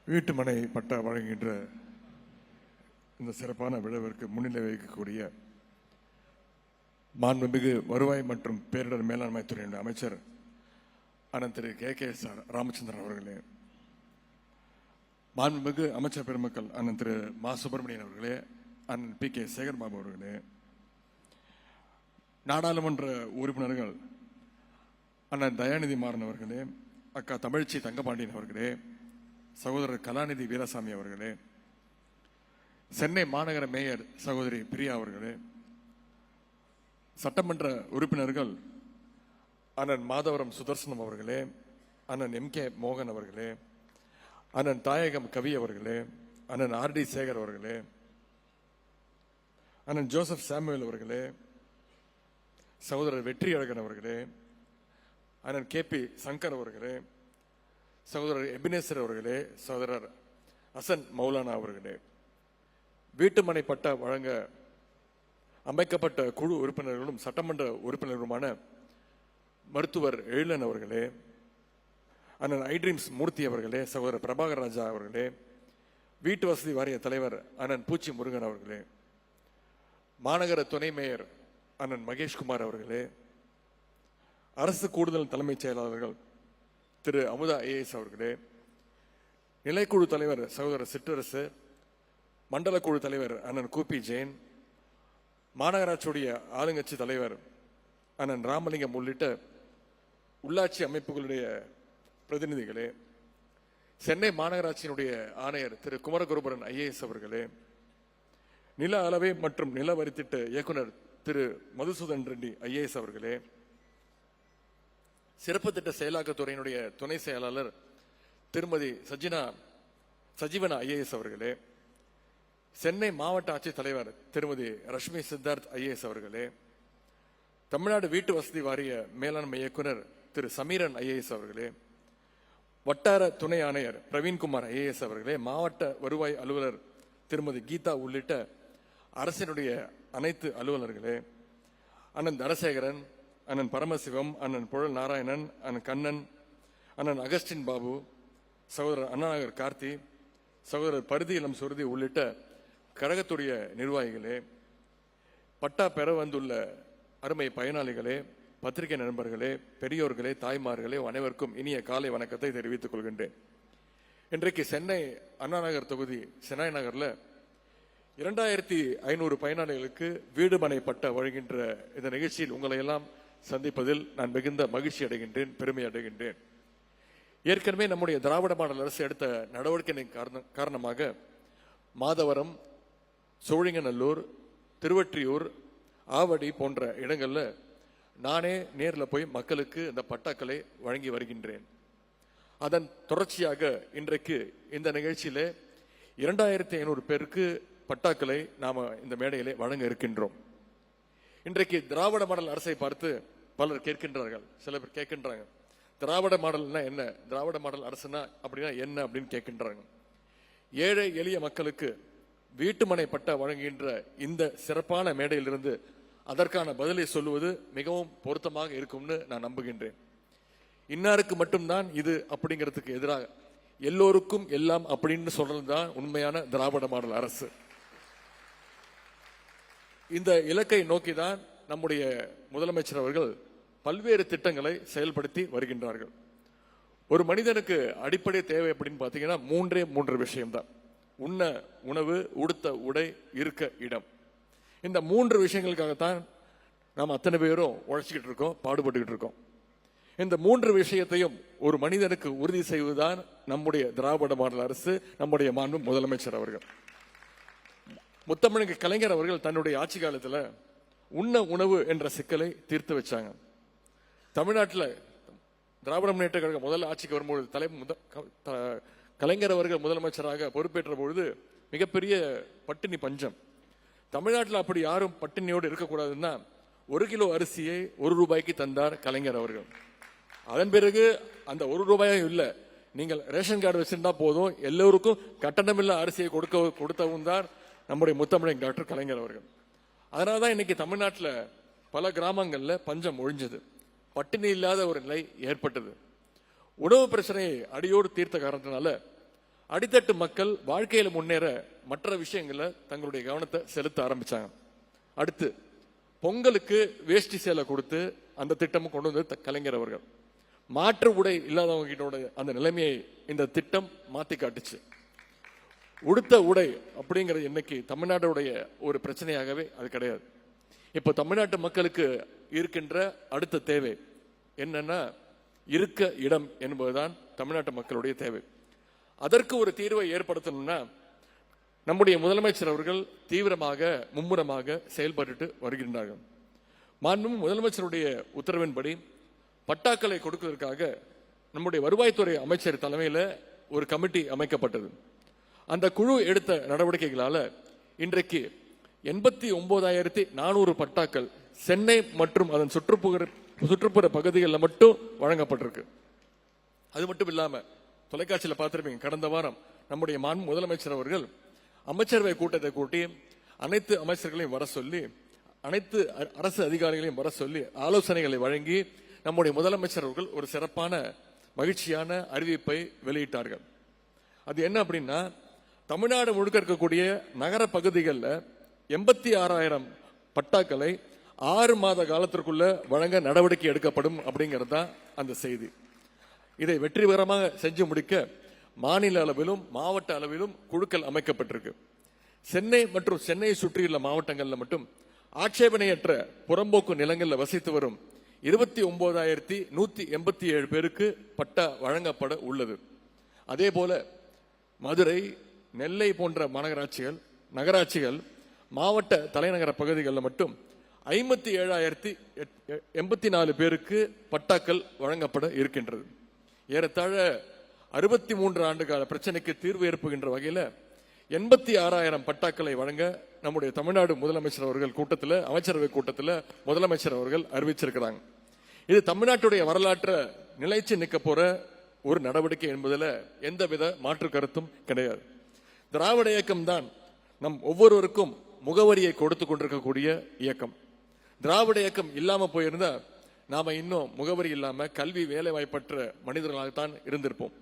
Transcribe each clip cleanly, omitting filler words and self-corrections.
வீட்டுமனை பட்டா வழங்குகின்ற இந்த சிறப்பான விழாவிற்கு முன்னிலை வைக்கக்கூடிய மாண்புமிகு வருவாய் மற்றும் பேரிடர் மேலாண்மை துறையினுடைய அமைச்சர் அண்ணன் திரு KKS ராமச்சந்திரன் அவர்களே, மாண்புமிகு அமைச்சர் பெருமக்கள் அண்ணன் திரு மா சுப்பிரமணியன் அவர்களே, அண்ணன் PK சேகர்பாபு அவர்களே, நாடாளுமன்ற உறுப்பினர்கள் அண்ணன் தயாநிதி மாறன் அவர்களே, அக்கா தமிழ்ச்சி தங்கபாண்டியன் அவர்களே, சகோதரர் கலாநிதி வீரசாமி அவர்களே, சென்னை மாநகர மேயர் சகோதரி பிரியா அவர்களே, சட்டமன்ற உறுப்பினர்கள் அண்ணன் மாதவரம் சுதர்சனம் அவர்களே, அண்ணன் MK மோகன் அவர்களே, அண்ணன் தாயகம் கவி அவர்களே, அண்ணன் RD சேகர் அவர்களே, அண்ணன் ஜோசப் சாமுவேல் அவர்களே, சகோதரர் வெற்றி அழகன் அவர்களே, அண்ணன் KP சங்கர் அவர்களே, சகோதரர் எபினேசர் அவர்களே, சகோதரர் ஹசன் மௌலானா அவர்களே, வீட்டுமனை பட்டா வழங்க அமைக்கப்பட்ட குழு உறுப்பினர்களும் சட்டமன்ற உறுப்பினர்களுமான மருத்துவர் எழிலன் அவர்களே, அண்ணன் ஐட்ரீம்ஸ் மூர்த்தி அவர்களே, சகோதரர் பிரபாகர் ராஜா அவர்களே, வீட்டு வசதி வாரிய தலைவர் அண்ணன் பூச்சி முருகன் அவர்களே, மாநகர துணை மேயர் அண்ணன் மகேஷ்குமார் அவர்களே, அரசு கூடுதல் தலைமைச் செயலாளர்கள் திரு அமுதா IAS அவர்களே, நிலைக்குழு தலைவர் சகோதரர் சிற்றரசு, மண்டல குழு தலைவர் அண்ணன் கூப்பி ஜெயின், மாநகராட்சியுடைய ஆளுங்கட்சி தலைவர் அண்ணன் ராமலிங்கம் உள்ளிட்ட உள்ளாட்சி அமைப்புகளுடைய பிரதிநிதிகளே, சென்னை மாநகராட்சியினுடைய ஆணையர் திரு குமரகுருபரன் IAS அவர்களே, நில அளவை மற்றும் நில வரித்திட்ட இயக்குனர் திரு மதுசூதன் ரெட்டி IAS அவர்களே, சிறப்பு திட்ட செயலாக்கத்துறையினுடைய துணை செயலாளர் திருமதி சஜீவனா IAS அவர்களே, சென்னை மாவட்ட ஆட்சித் தலைவர் திருமதி ரஷ்மி சித்தார்த் IAS அவர்களே, தமிழ்நாடு வீட்டு வசதி வாரிய மேலாண்மை இயக்குனர் திரு சமீரன் IAS அவர்களே, வட்டார துணை ஆணையர் பிரவீன்குமார் IAS அவர்களே, மாவட்ட வருவாய் அலுவலர் திருமதி கீதா உள்ளிட்ட அரசினுடைய அனைத்து அலுவலர்களே, அண்ணன் தனசேகரன், அண்ணன் பரமசிவம், அண்ணன் புழல் நாராயணன், அண்ணன் கண்ணன், அண்ணன் அகஸ்டின் பாபு, சகோதரர் அண்ணாநகர் கார்த்தி, சகோதரர் பருதி இளம் சுருதி உள்ளிட்ட கழகத்துடைய நிர்வாகிகளே, பட்டா பெற வந்துள்ள அருமை பயனாளிகளே, பத்திரிகை நண்பர்களே, பெரியோர்களே, தாய்மார்களே, அனைவருக்கும் இனிய காலை வணக்கத்தை தெரிவித்துக் கொள்கின்றேன். இன்றைக்கு சென்னை அண்ணாநகர் தொகுதி சென்னாய் நகர்ல 2500 பயனாளிகளுக்கு வீடுமனை பட்டா வழங்குகின்ற இந்த நிகழ்ச்சியில் உங்களை எல்லாம் சந்திப்பதில் நான் மிகுந்த மகிழ்ச்சி அடைகின்றேன், பெருமை அடைகின்றேன். ஏற்கனவே நம்முடைய திராவிட மாடல் அரசு எடுத்த நடவடிக்கையின் காரணமாக மாதவரம், சோழிங்கநல்லூர், திருவொற்றியூர், ஆவடி போன்ற இடங்கள்ல நானே நேரில் போய் மக்களுக்கு இந்த பட்டாக்களை வழங்கி வருகின்றேன். அதன் தொடர்ச்சியாக இன்றைக்கு இந்த நிகழ்ச்சியில 2500 பேருக்கு பட்டாக்களை நாம இந்த மேடையிலே வழங்க இருக்கின்றோம். இன்றைக்கு திராவிட மாடல் அரசை பார்த்து பலர் கேட்கின்றார்கள், சில பேர் கேட்கின்றாங்க, திராவிட மாடல்னா என்ன, திராவிட மாடல் அரசுனா அப்படின்னா என்ன அப்படின்னு கேட்கின்றாங்க. ஏழை எளிய மக்களுக்கு வீட்டுமனை பட்டா வழங்குகின்ற இந்த சிறப்பான மேடையிலிருந்து அதற்கான பதிலை சொல்லுவது மிகவும் பொருத்தமாக இருக்கும்னு நான் நம்புகின்றேன். இன்னாருக்கு மட்டும்தான் இது அப்படிங்கிறதுக்கு எதிராக எல்லோருக்கும் எல்லாம் அப்படின்னு சொல்றதுதான் உண்மையான திராவிட மாடல் அரசு. இந்த இலக்கை நோக்கிதான் நம்முடைய முதலமைச்சர் அவர்கள் பல்வேறு திட்டங்களை செயல்படுத்தி வருகின்றார்கள். ஒரு மனிதனுக்கு அடிப்படை தேவை அப்படின்னு பாத்தீங்கன்னா 3 விஷயம்தான்: உண்ண உணவு, உடுத்த உடை, இருக்க இடம். இந்த 3 விஷயங்களுக்காகத்தான் நாம் அத்தனை பேரும் உழைச்சிக்கிட்டு இருக்கோம், பாடுபட்டுக்கிட்டு இருக்கோம். இந்த 3 விஷயத்தையும் ஒரு மனிதனுக்கு உறுதி செய்வதுதான் நம்முடைய திராவிட மாடல் அரசு, நம்முடைய மாண்பு முதலமைச்சர் அவர்கள். முத்தமிழக கலைஞர் அவர்கள் தன்னுடைய ஆட்சி காலத்தில் உண்ண உணவு என்ற சிக்கலை தீர்த்து வச்சாங்க. தமிழ்நாட்டில் திராவிட முன்னேற்ற கழக முதல் ஆட்சிக்கு வரும்போது கலைஞர் அவர்கள் முதலமைச்சராக பொறுப்பேற்ற பொழுது மிகப்பெரிய பட்டினி பஞ்சம். தமிழ்நாட்டில் அப்படி யாரும் பட்டினியோடு இருக்கக்கூடாதுன்னா 1 கிலோ அரிசியை 1 ரூபாய்க்கு தந்தார் கலைஞர் அவர்கள். அதன் பிறகு அந்த 1 ரூபாயும் இல்லை, நீங்கள் ரேஷன் கார்டு வச்சிருந்தா போதும், எல்லோருக்கும் கட்டணமில்லா அரிசியை கொடுத்தவும் தான் நம்முடைய முத்தமிழன் டாக்டர் கலைஞர் அவர்கள். அதனாலதான் இன்னைக்கு தமிழ்நாட்டில் பல கிராமங்கள்ல பஞ்சம் ஒழிஞ்சது, பட்டினி இல்லாத ஒரு நிலை ஏற்பட்டது. உணவு பிரச்சனையை அடியோடு தீர்த்த காரணத்தினால அடித்தட்டு மக்கள் வாழ்க்கையில முன்னேற மற்ற விஷயங்களை தங்களுடைய கவனத்தை செலுத்த ஆரம்பிச்சாங்க. அடுத்து பொங்கலுக்கு வேஷ்டி சேலை கொடுத்து அந்த திட்டமும் கொண்டு வந்து கலைஞர் அவர்கள். மாற்று உடை இல்லாதவங்க கிட்ட அந்த நிலைமையை இந்த திட்டம் மாத்தி காட்டுச்சு. உடுத்த உடை அப்படிங்கிறது இன்னைக்கு தமிழ்நாட்டுடைய ஒரு பிரச்சனையாகவே அது கிடையாது. இப்ப தமிழ்நாட்டு மக்களுக்கு இருக்கின்ற அடுத்த தேவை என்னன்னா இருக்க இடம் என்பதுதான் தமிழ்நாட்டு மக்களுடைய தேவை. அதற்கு ஒரு தீர்வை ஏற்படுத்தணும்னா நம்முடைய முதலமைச்சர் அவர்கள் தீவிரமாக மும்முரமாக செயல்பட்டு வருகின்றார்கள். மாண்புமிகு முதலமைச்சருடைய உத்தரவின்படி பட்டாக்களை கொடுப்பதற்காக நம்முடைய வருவாய்த்துறை அமைச்சர் தலைமையில் ஒரு கமிட்டி அமைக்கப்பட்டது. அந்த குழு எடுத்த நடவடிக்கைகளால இன்றைக்கு 89,400 பட்டாக்கள் சென்னை மற்றும் அதன் சுற்றுப்புற பகுதிகளில் மட்டும் வழங்கப்பட்டிருக்கு. அது மட்டும் இல்லாம தொலைக்காட்சியில் பார்த்திருப்பீங்க, கடந்த வாரம் நம்முடைய மாண்பு முதலமைச்சர் அவர்கள் அமைச்சரவை கூட்டத்தை கூட்டி அனைத்து அமைச்சர்களையும் வர சொல்லி அனைத்து அரசு அதிகாரிகளையும் வர சொல்லி ஆலோசனைகளை வழங்கி நம்முடைய முதலமைச்சர் அவர்கள் ஒரு சிறப்பான மகிழ்ச்சியான அறிவிப்பை வெளியிட்டார்கள். அது என்ன அப்படின்னா, தமிழ்நாடு முழுக்க இருக்கக்கூடிய நகர பகுதிகளில் 86,000 பட்டாக்களை 6 மாத காலத்திற்குள்ள வழங்க நடவடிக்கை எடுக்கப்படும் அப்படிங்கிறது தான் அந்த செய்தி. இதை வெற்றிகரமாக செஞ்சு முடிக்க மாநில அளவிலும் மாவட்ட அளவிலும் குழுக்கள் அமைக்கப்பட்டிருக்கு. சென்னை மற்றும் சென்னையை சுற்றியுள்ள மாவட்டங்களில் மட்டும் ஆட்சேபனையற்ற புறம்போக்கு நிலங்களில் வசித்து வரும் 29,187 பேருக்கு பட்டா வழங்கப்பட உள்ளது. அதே போல மதுரை, நெல்லை போன்ற நகராட்சிகள் மாவட்ட தலைநகர பகுதிகளில் மட்டும் 57,084 பேருக்கு பட்டாக்கள் வழங்கப்பட இருக்கின்றது. ஏறத்தாழ 63 ஆண்டு கால பிரச்சனைக்கு தீர்வு ஏற்படுகின்ற வகையில் 86,000 பட்டாக்களை வழங்க நம்முடைய தமிழ்நாடு முதலமைச்சர் அவர்கள் கூட்டத்தில், அமைச்சரவை கூட்டத்தில் முதலமைச்சர் அவர்கள் அறிவிச்சிருக்கிறாங்க. இது தமிழ்நாட்டுடைய வரலாற்றை நிலைச்சு நிற்க போற ஒரு நடவடிக்கை என்பதில் எந்தவித மாற்று கருத்தும் கிடையாது. திராவிட இயக்கம் தான் நம் ஒவ்வொருவருக்கும் முகவரியை கொடுத்து கொண்டிருக்கக்கூடிய இயக்கம். திராவிட இயக்கம் இல்லாம போயிருந்தா நாம இன்னும் முகவரி இல்லாம கல்வி வேலை வாய்ப்பற்ற மனிதர்களாகத்தான் இருந்திருப்போம்.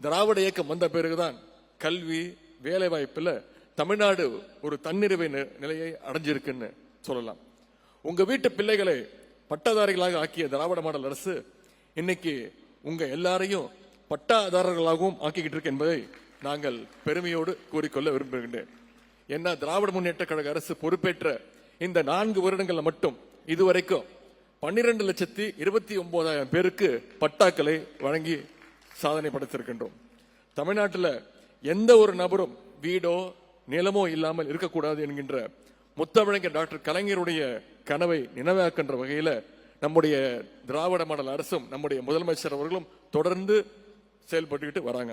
திராவிட இயக்கம் வந்த பிறகுதான் கல்வி வேலை வாய்ப்புல தமிழ்நாடு ஒரு தன்னிறைவு நிலையை அடைஞ்சிருக்குன்னு சொல்லலாம். உங்க வீட்டு பிள்ளைகளை பட்டாதாரிகளாக ஆக்கிய திராவிட மாடல் அரசு இன்னைக்கு உங்க எல்லாரையும் பட்டாதாரர்களாகவும் ஆக்கிக்கிட்டு இருக்கு என்பதை நாங்கள் பெருமையோடு கூறிக்கொள்ள விரும்புகின்றேன். ஏன்னா திராவிட முன்னேற்ற கழக அரசு பொறுப்பேற்ற இந்த 4 வருடங்கள்ல மட்டும் இதுவரைக்கும் 12,29,000 பேருக்கு பட்டாக்களை வழங்கி சாதனை படைத்திருக்கின்றோம். தமிழ்நாட்டில் எந்த ஒரு நபரும் வீடோ நிலமோ இல்லாமல் இருக்கக்கூடாது என்கின்ற முத்தமிழர் டாக்டர் கலைஞருடைய கனவை நினைவாக்கின்ற வகையில நம்முடைய திராவிட மாடல் அரசும் நம்முடைய முதலமைச்சர் அவர்களும் தொடர்ந்து செயல்பட்டுக்கிட்டு வராங்க.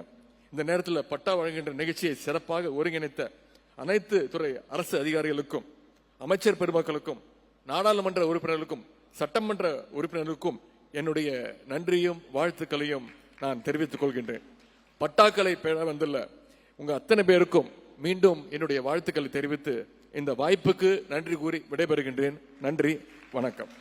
இந்த நேரத்தில் பட்டா வழங்குகின்ற நிகழ்ச்சியை சிறப்பாக ஒருங்கிணைத்த அனைத்து துறை அரசு அதிகாரிகளுக்கும், அமைச்சர் பெருமக்களுக்கும், நாடாளுமன்ற உறுப்பினர்களுக்கும், சட்டமன்ற உறுப்பினர்களுக்கும் என்னுடைய நன்றியும் வாழ்த்துக்களையும் நான் தெரிவித்துக் கொள்கின்றேன். பட்டாக்களை பெற வந்துள்ள உங்க அத்தனை பேருக்கும் மீண்டும் என்னுடைய வாழ்த்துக்களை தெரிவித்து இந்த வாய்ப்புக்கு நன்றி கூறி விடைபெறுகின்றேன். நன்றி, வணக்கம்.